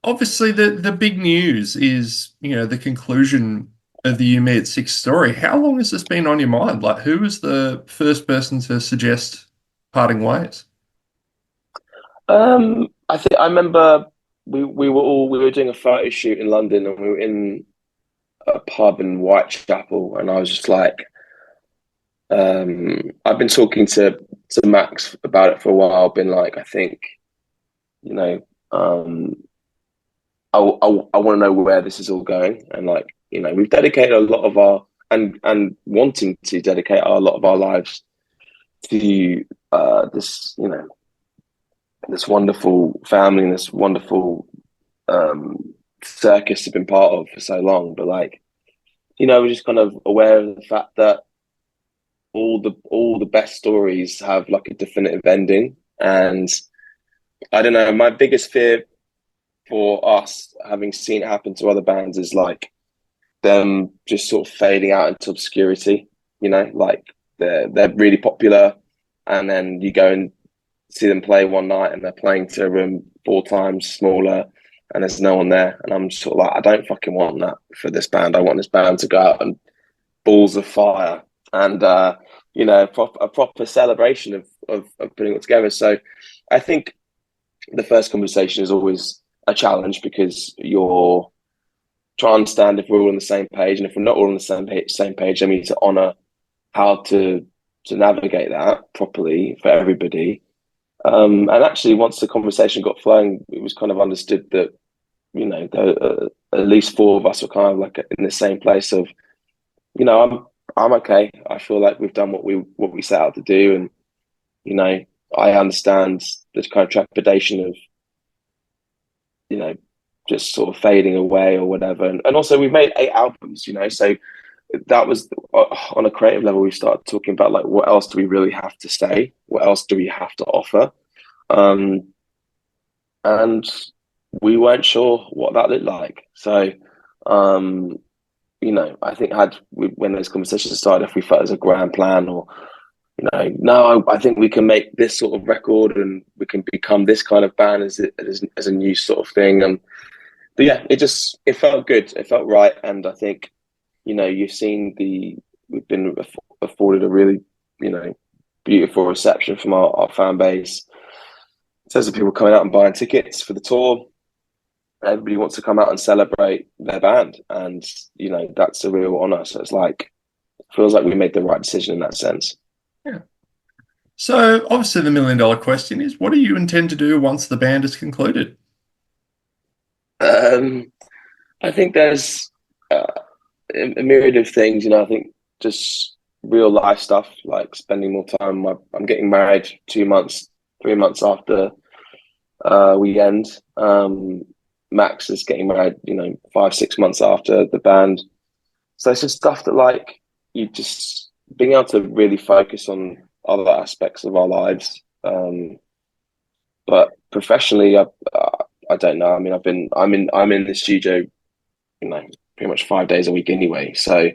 Obviously, the big news is, the conclusion of the You Me at Six story. How long has this been on your mind? Like, who was the first person to suggest parting ways? I think I remember we were doing a photo shoot in London and we were in a pub in Whitechapel and I was just like, I've been talking to Max about it for a while. Been like, I think you know, um, I want to know where this is all going, and like we've dedicated a lot of our and wanting to dedicate a lot of our lives to this this wonderful family and this wonderful circus have been part of for so long. But like, we're just kind of aware of the fact that all the best stories have like a definitive ending. And I don't know, my biggest fear for us, having seen it happen to other bands, is like them just sort of fading out into obscurity. Like they're really popular, and then you go and see them play one night, and they're playing to a room four times smaller, and there's no one there. And I'm sort of like, I don't fucking want that for this band. I want this band to go out and balls of fire and a proper celebration of putting it together. So I think the first conversation is always a challenge because you're trying to understand if we're all on the same page, and if we're not all on the same page, then we need to honor how to navigate that properly for everybody. And actually, once the conversation got flowing, it was kind of understood that at least four of us were kind of like in the same place of you know, I'm okay. I feel like we've done what we set out to do, and you know, I understand this kind of trepidation of you know just sort of fading away or whatever. And also we've made 8 albums, so that was on a creative level. We started talking about like what else do we really have to say? What else do we have to offer? Um, and we weren't sure what that looked like. So um, I think when those conversations started, if we felt as a grand plan or, no, I think we can make this sort of record and we can become this kind of band as a new sort of thing. But yeah, it felt good. It felt right. And I think, you've seen we've been afforded a really, you know, beautiful reception from our fan base. In terms of people coming out and buying tickets for the tour, everybody wants to come out and celebrate their band, and that's a real honor. So it's like feels like we made the right decision in that sense. Yeah. So obviously the $1 million question is, what do you intend to do once the band is concluded? um I think there's uh, a myriad of things. I think just real life stuff like spending more time. I'm getting married 2 months 3 months after we end. Max is getting married 5 6 months after the band. So it's just stuff that like you just being able to really focus on other aspects of our lives. But professionally, I don't know. I mean, I'm in the studio, pretty much 5 days a week anyway. So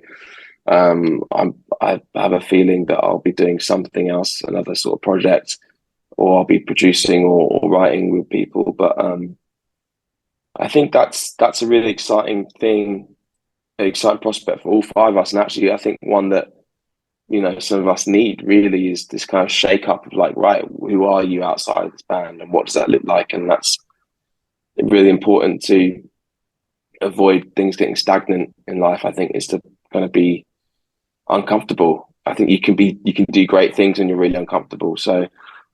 I have a feeling that I'll be doing something else, another sort of project, or I'll be producing or writing with people. But I think that's a really exciting thing, an exciting prospect for all five of us. And actually, I think one that some of us need really is this kind of shake up of like, right, who are you outside of this band and what does that look like? And that's really important to avoid things getting stagnant in life. I think is to kind of be uncomfortable. I think you can do great things when you're really uncomfortable. So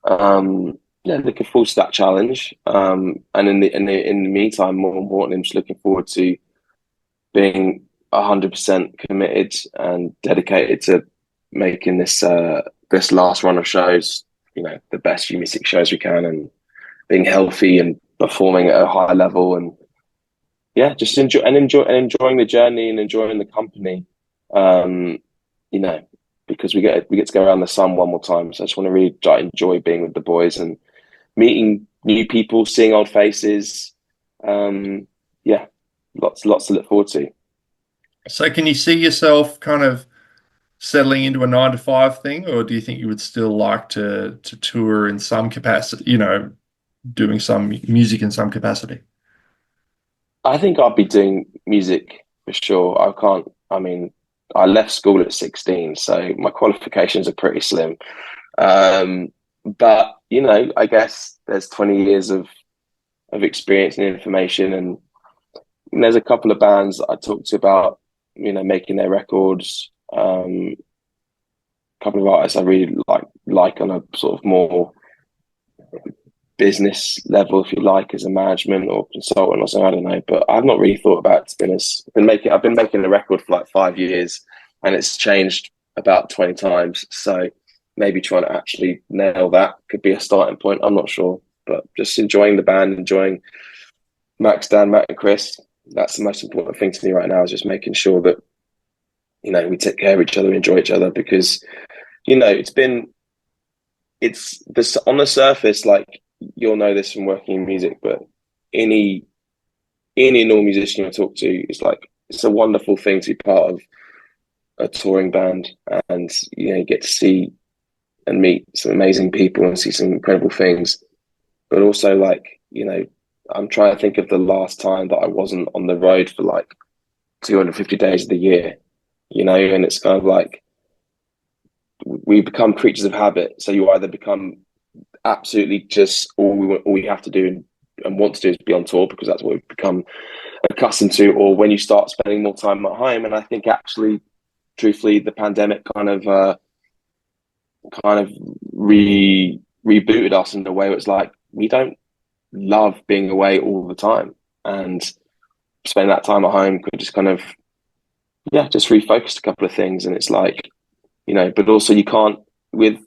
yeah, looking forward to that challenge. And in the meantime, more importantly, I'm just looking forward to being 100% committed and dedicated to making this last run of shows, the best music shows we can, and being healthy and performing at a high level, and yeah, just enjoying the journey and enjoying the company. Um, you know, because we get to go around the sun one more time. So I just want to really enjoy being with the boys and meeting new people, seeing old faces. Yeah, lots to look forward to. So can you see yourself kind of settling into a 9 to 5 thing, or do you think you would still like to tour in some capacity, doing some music in some capacity? I think I'll be doing music for sure. I can't. I mean, I left school at 16, so my qualifications are pretty slim. Um, but I guess there's 20 years of experience and information, and there's a couple of bands that I talked to about, making their records. A couple of artists I really like on a sort of more business level, if you like, as a management or consultant or something. I don't know, but I've not really thought about it, to be honest. I've been making a record for like 5 years, and it's changed about 20 times. So maybe trying to actually nail that could be a starting point. I'm not sure, but just enjoying the band, enjoying Max, Dan, Matt, and Chris. That's the most important thing to me right now, is just making sure that we take care of each other, enjoy each other, because it's this on the surface, like, you'll know this from working in music, but any normal musician you talk to is like, it's a wonderful thing to be part of a touring band, and you get to see and meet some amazing people and see some incredible things. But also, like, I'm trying to think of the last time that I wasn't on the road for like 250 days of the year, and it's kind of like, we become creatures of habit. So you either become absolutely just all we have to do and want to do is be on tour, because that's what we've become accustomed to, or when you start spending more time at home. And I think, actually, truthfully, the pandemic kind of rebooted us in a way where it's like, we don't love being away all the time, and spending that time at home could just kind of, yeah, just refocus a couple of things. And it's like, but also, you can't, with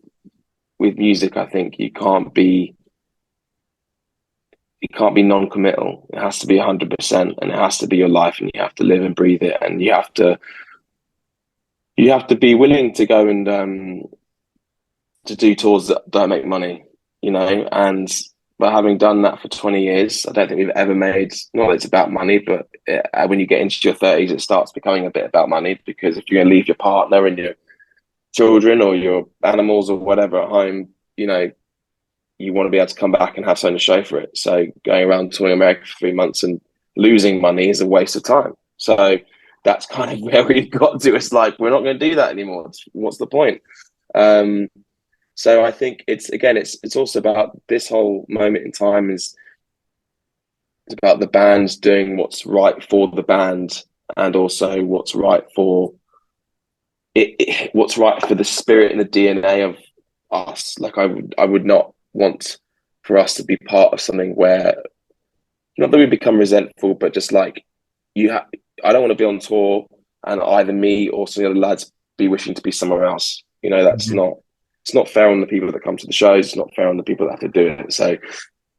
music, I think you can't be non-committal. It has to be 100%, and it has to be your life, and you have to live and breathe it, and you have to be willing to go and to do tours that don't make money, and by having done that for 20 years, I don't think we've ever made, not that it's about money, but when you get into your 30s, it starts becoming a bit about money, because if you're going to leave your partner and your children or your animals or whatever at home, you want to be able to come back and have something to show for it. So going around touring America for 3 months and losing money is a waste of time. So that's kind of where we've got to. It's like, we're not going to do that anymore. What's the point? So I think it's also about this whole moment in time is it's about the band doing what's right for the band, and also what's right for what's right for the spirit and the DNA of us. Like, I would not want for us to be part of something where, not that we become resentful, but just like, I don't want to be on tour and either me or some of the other lads be wishing to be somewhere else. That's not, it's not fair on the people that come to the shows. It's not fair on the people that have to do it. So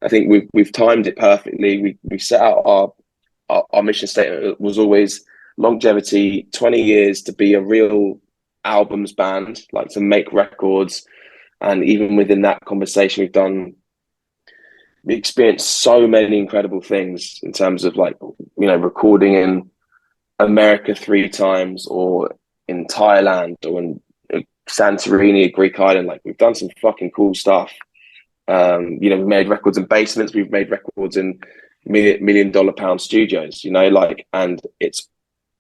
I think we've timed it perfectly. We set out our mission statement was always longevity, 20 years to be a real albums band, like to make records. And even within that conversation, we experienced so many incredible things in terms of, like, recording in America 3 times, or in Thailand, or in Santorini, a Greek island. Like, we've done some fucking cool stuff. We've made records in basements, we've made records in million dollar pound studios, and it's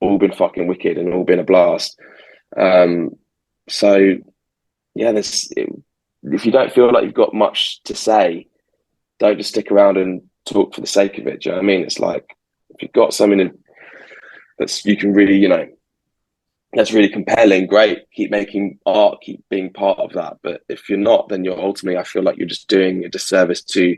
all been fucking wicked and all been a blast. So yeah, if you don't feel like you've got much to say, don't just stick around and talk for the sake of it. Do you know what I mean? It's like, if you've got something that's you can really, that's really compelling, great. Keep making art, keep being part of that. But if you're not, then you're ultimately, I feel like you're just doing a disservice to.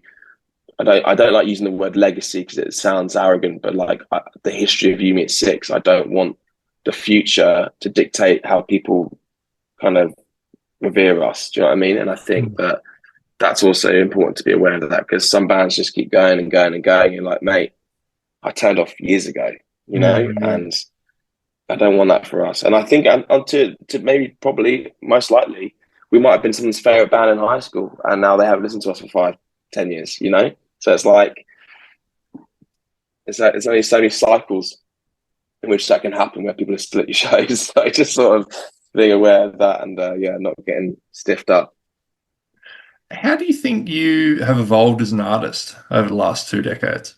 I don't like using the word legacy because it sounds arrogant, but like, the history of You Me at Six, I don't want the future to dictate how people kind of revere us. Do you know what I mean? And I think that that's also important to be aware of that, because some bands just keep going and going and going. You're like, mate, I turned off years ago, and I don't want that for us. And I think to maybe, probably, most likely, we might have been someone's favorite band in high school, and now they haven't listened to us for 5, 10 years, So it's like, it's only so many cycles in which that can happen, where people are still at your shows. So just sort of being aware of that, and not getting stiffed up. How do you think you have evolved as an artist over the last 2 decades?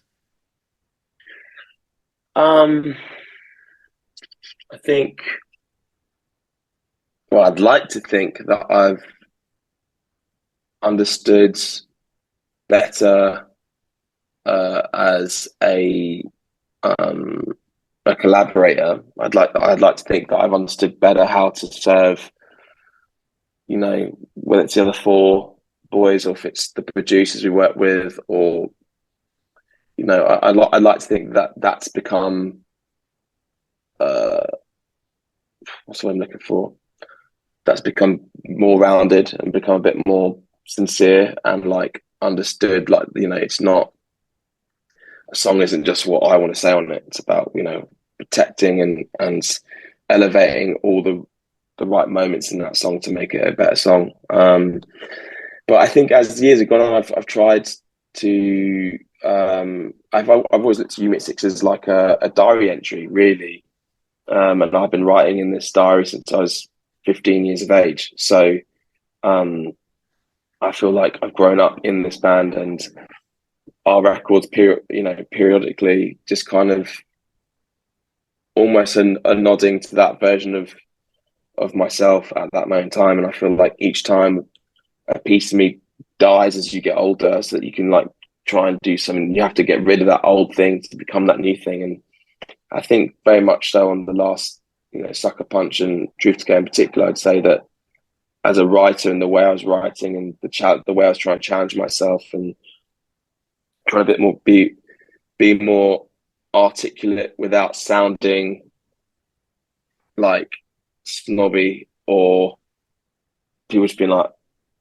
Um, I think, well, I'd like to think that I've understood better as um, a collaborator. I'd like to think that I've understood better how to serve, whether it's the other four boys or if it's the producers we work with, or I'd like to think that that's become uh, what's what I'm looking for. That's become more rounded and become a bit more sincere and like understood. Like it's not a song isn't just what I want to say on it. It's about protecting and elevating all the right moments in that song to make it a better song. But I think as the years have gone on, I've tried to I've always looked at You Made Six as like a diary entry, really. And I've been writing in this diary since I was 15 years of age. So um, I feel like I've grown up in this band, and our records, periodically just kind of almost a nodding to that version of myself at that moment in time. And I feel like each time a piece of me dies as you get older, so that you can like try and do something. You have to get rid of that old thing to become that new thing. And I think very much so on the last, Sucker Punch and Truth to Go in particular, I'd say that as a writer and the way I was writing and the way I was trying to challenge myself and trying a bit more be more articulate without sounding like snobby or people just being like,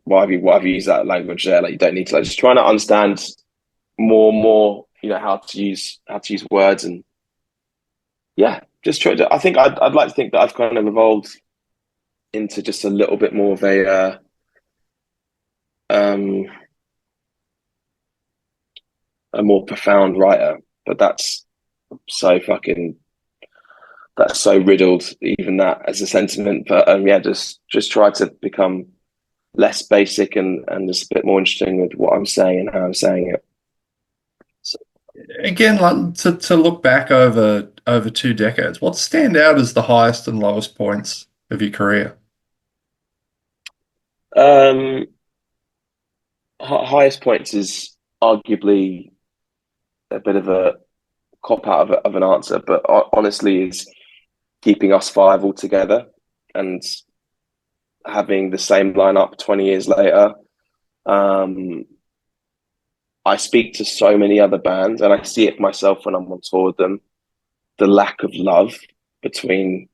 why have you used that language there? Like you don't need to, like, just trying to understand more, how to use words. And yeah, just try to, I think I'd like to think that I've kind of evolved into just a little bit more of um a more profound writer, but so fucking that's so riddled, even that as a sentiment. But yeah, just try to become less basic and just a bit more interesting with what I'm saying and how I'm saying it. So, again, like to look back over 2 decades, what stand out as the highest and lowest points of your career? Um, Highest points is arguably a bit of a cop out of an answer, but honestly, is keeping us five all together and having the same lineup 20 years later. Um, I speak to so many other bands, and I see it myself when I'm on tour with them. The lack of love between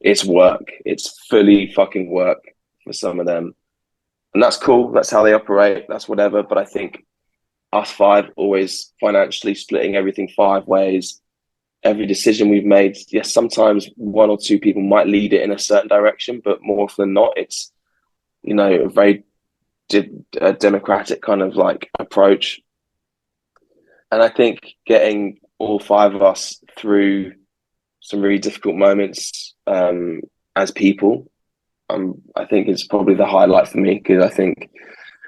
it's work, it's fully fucking work for some of them, and that's cool. That's how they operate. That's whatever. But I think us five always financially splitting everything five ways. Every decision we've made, yes, sometimes one or two people might lead it in a certain direction, but more often than not, it's a very democratic kind of like approach. And I think getting all five of us through some really difficult moments as people, I think is probably the highlight for me, because I think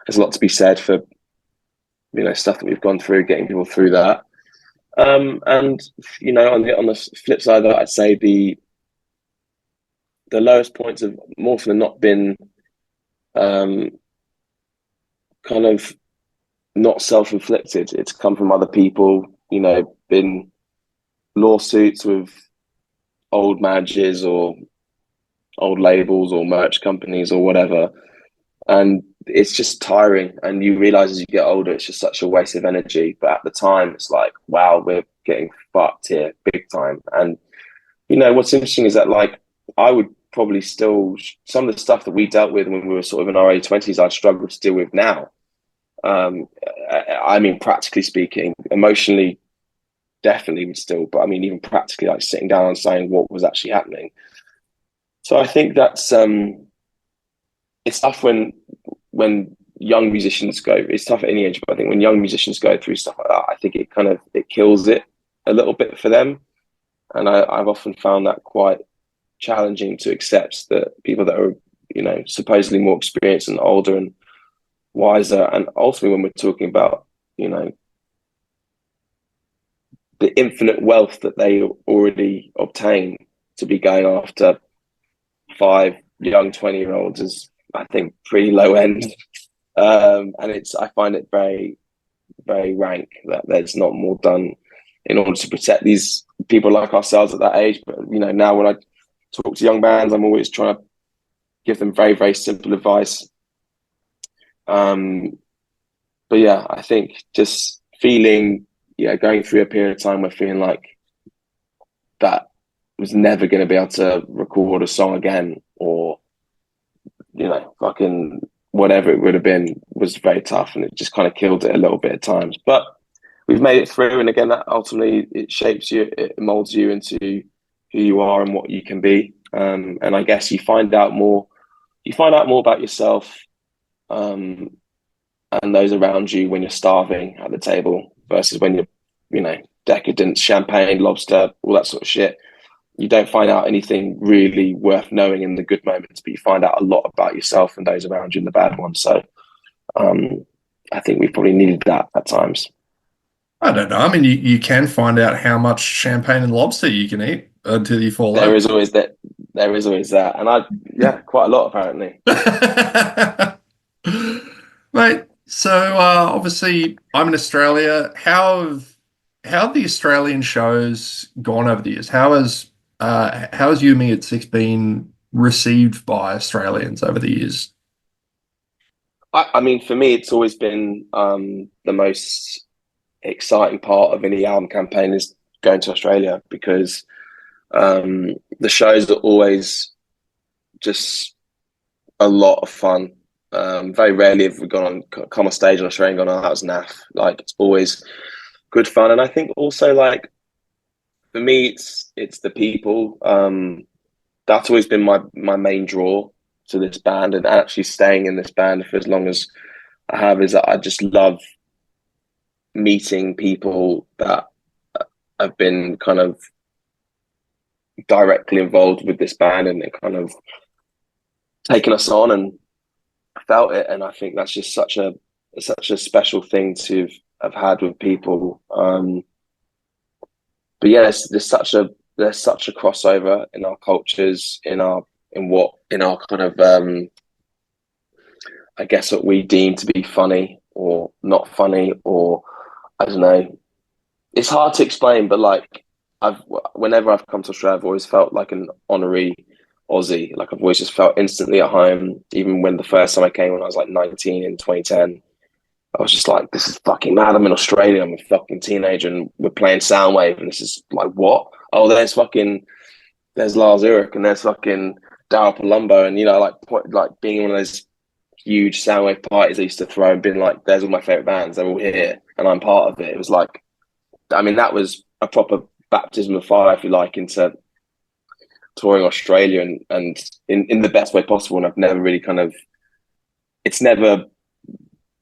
there's a lot to be said for stuff that we've gone through, getting people through that. And on the flip side of that, I'd say the lowest points have more often than not been kind of not self-inflicted. It's come from other people, been lawsuits with old managers or old labels or merch companies or whatever. And it's just tiring. And you realize as you get older, it's just such a waste of energy. But at the time, it's like, wow, we're getting fucked here big time. And, what's interesting is that, like, I would probably still, some of the stuff that we dealt with when we were sort of in our early 20s, I'd struggle to deal with now. I mean, practically speaking, emotionally, definitely would still, but I mean, even practically, like sitting down and saying what was actually happening. So I think that's it's tough when young musicians go. It's tough at any age, but I think when young musicians go through stuff like that, I think it kills it a little bit for them. And I've often found that quite challenging to accept, that people that are supposedly more experienced and older and wiser, and ultimately when we're talking about the infinite wealth that they already obtain to be going after five young 20-year-olds is, I think, pretty low end. And I find it very, very rank that there's not more done in order to protect these people like ourselves at that age. But, now when I talk to young bands, I'm always trying to give them very, very simple advice. But yeah, I think just going through a period of time where feeling like that was never going to be able to record a song again, or fucking whatever it would have been, was very tough, and it just kind of killed it a little bit at times. But we've made it through, and again, that ultimately it shapes you, it molds you into who you are and what you can be. And I guess you find out more about yourself, and those around you when you're starving at the table versus when you're, decadent, champagne, lobster, all that sort of shit. You don't find out anything really worth knowing in the good moments, but you find out a lot about yourself and those around you in the bad ones. So I think we probably needed that at times. I don't know. I mean, you can find out how much champagne and lobster you can eat until you fall There over. is always that. There is always that. And quite a lot apparently. Mate, so obviously I'm in Australia. How have the Australian shows gone over the years? How has You Me at Six been received by Australians over the years? I mean, for me, it's always been the most exciting part of any album campaign is going to Australia, because the shows are always just a lot of fun. Very rarely have we come on stage in Australia and gone, "Oh, that was naff." Like, it's always good fun, and I think also, like, for me, it's the people. That's always been my main draw to this band, and actually staying in this band for as long as I have, is that I just love meeting people that have been kind of directly involved with this band, and kind of taken us on and felt it. And I think that's just such a special thing to have had with people. But yeah, there's such a crossover in our cultures, in our kind of I guess what we deem to be funny or not funny, or I don't know. It's hard to explain, but like, whenever I've come to Australia, I've always felt like an honorary Aussie. Like, I've always just felt instantly at home. Even when the first time I came when I was like 19 in 2010, I was just like, this is fucking mad. I'm in Australia. I'm a fucking teenager, and we're playing Soundwave, and this is like, what? Oh, there's Lars Ulrich, and there's fucking Daryl Palumbo, and like being in one of those huge Soundwave parties I used to throw, and being like, there's all my favorite bands. They're all here, and I'm part of it. It was like, I mean, that was a proper baptism of fire, if you like, into touring Australia, and in the best way possible. And I've never really it's never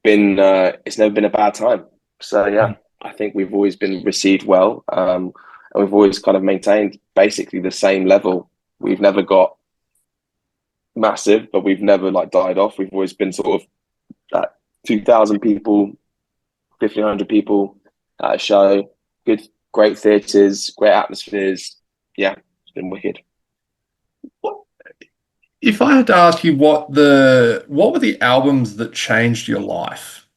been a bad time. So yeah, I think we've always been received well, and we've always kind of maintained basically the same level. We've never got massive, but we've never like died off. We've always been sort of at 2,000 people, 1,500 people at a show. Good, great theatres, great atmospheres. Yeah, it's been wicked. If I had to ask you what were the albums that changed your life?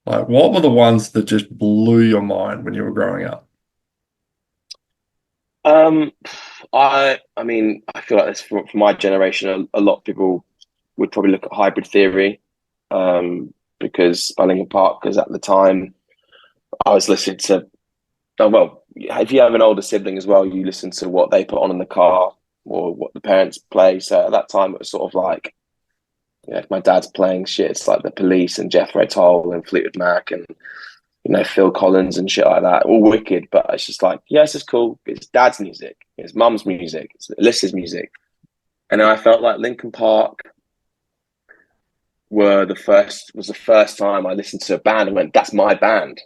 Like, what were the ones that just blew your mind when you were growing up? Um, I mean, I feel like this for my generation, a lot of people would probably look at Hybrid Theory, because by Linkin Park, because at the time I was listening to. Oh well, if you have an older sibling as well, you listen to what they put on in the car or what the parents play. So at that time, it was sort of like, if my dad's playing shit, it's like the Police and Jethro Tull and Fleetwood Mac and Phil Collins and shit like that, all wicked. But it's just like, yes, it's cool. It's dad's music, it's mum's music, it's Alyssa's music. And then I felt like Linkin Park was the first time I listened to a band and went, that's my band.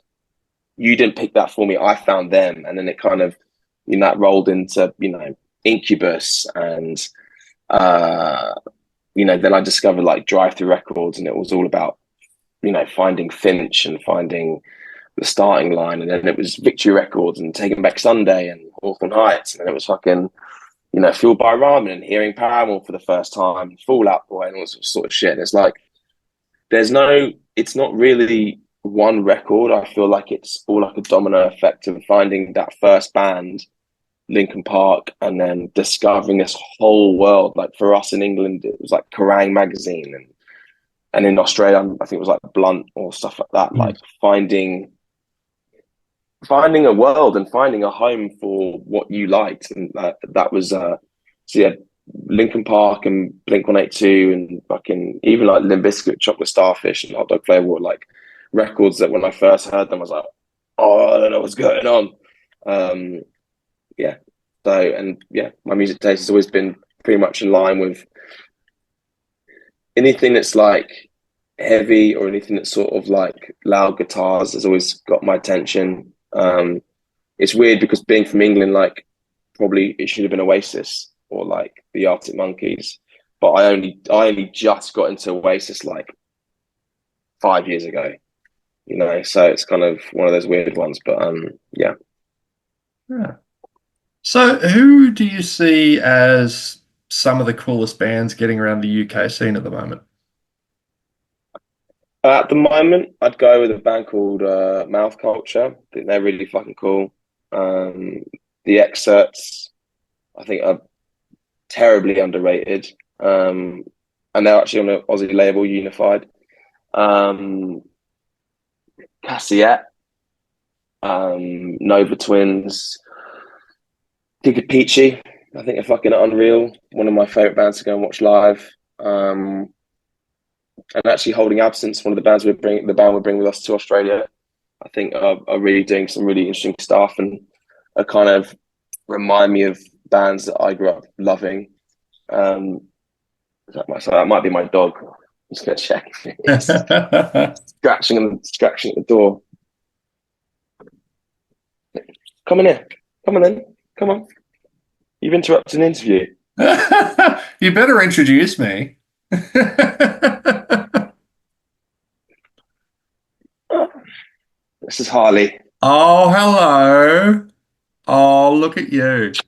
You didn't pick that for me. I found them. And then it kind of, that rolled into, Incubus, and, then I discovered like Drive Through Records, and it was all about, finding Finch and finding the starting line, and then it was Victory Records and Taking Back Sunday and Hawthorne Heights, and then it was fucking, you know, Fueled by Ramen and hearing Paramore for the first time, Fall Out Boy, and all this sort of shit. And it's like it's not really one record. I feel like it's all like a domino effect of finding that first band, Linkin Park, and then discovering this whole world. Like for us in England, it was like Kerrang magazine, and in Australia, I think it was like Blunt or stuff like that. Like finding a world and finding a home for what you liked, and that was so yeah, Linkin Park and Blink-182 and fucking even like Limp Bizkit, Chocolate Starfish and Hot Dog Flavour were like records that when I first heard them I was like, oh, I don't know what's going on. Yeah, so, and yeah, my music taste has always been pretty much in line with anything that's like heavy or anything that's sort of like loud guitars has always got my attention. It's weird because being from England, like probably it should have been Oasis or like the Arctic Monkeys, but I only just got into Oasis like 5 years ago, you know, so it's kind of one of those weird ones. But yeah. Yeah. So who do you see as some of the coolest bands getting around the UK scene at the moment? At the moment, I'd go with a band called Mouth Culture. I think they're really fucking cool. The Excerpts, I think, are terribly underrated. And they're actually on an Aussie label, Unified. Cassiette, Nova Twins, Giga Peachy. I think they're fucking unreal. One of my favorite bands to go and watch live. And actually, Holding Absence, one of the bands the band would bring with us to Australia, I think are really doing some really interesting stuff and are kind of remind me of bands that I grew up loving. So that might be my dog. I'm just gonna check. Scratching at the door. Come in here. Come on in. Come on. You've interrupted an interview. You better introduce me. This is Harley. Oh, hello. Oh, look at you. It's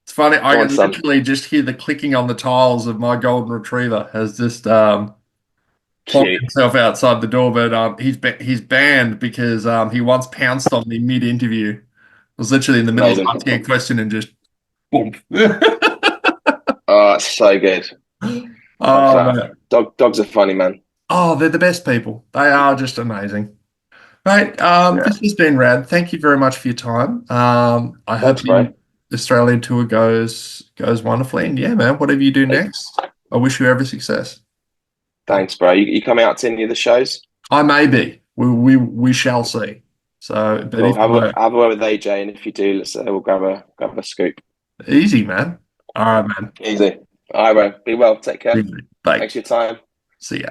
funny. I Go on, can son. literally just hear the clicking on the tiles of my golden retriever has just plonked Cute. himself outside the door, but he's banned because he once pounced on me mid-interview. I was literally in the middle of Amazing. asking a question and just boom. Oh, it's so good. Love Oh that. man. Dogs are funny, man. Oh, they're the best people. They are just amazing. Mate, Yeah. this has been rad. Thank you very much for your time. I hope Thanks, bro. the Australian tour goes wonderfully. And yeah, man, whatever you do next, I wish you every success. Thanks, bro. You coming out to any of the shows? I may be. We shall see. So, but Cool. if I Have a word with AJ, and if you do, let's we'll grab a scoop. easy, man. All right, man. Easy. All right, bro. Be well. Take care. Easy. Bye. Thanks for your time. See ya.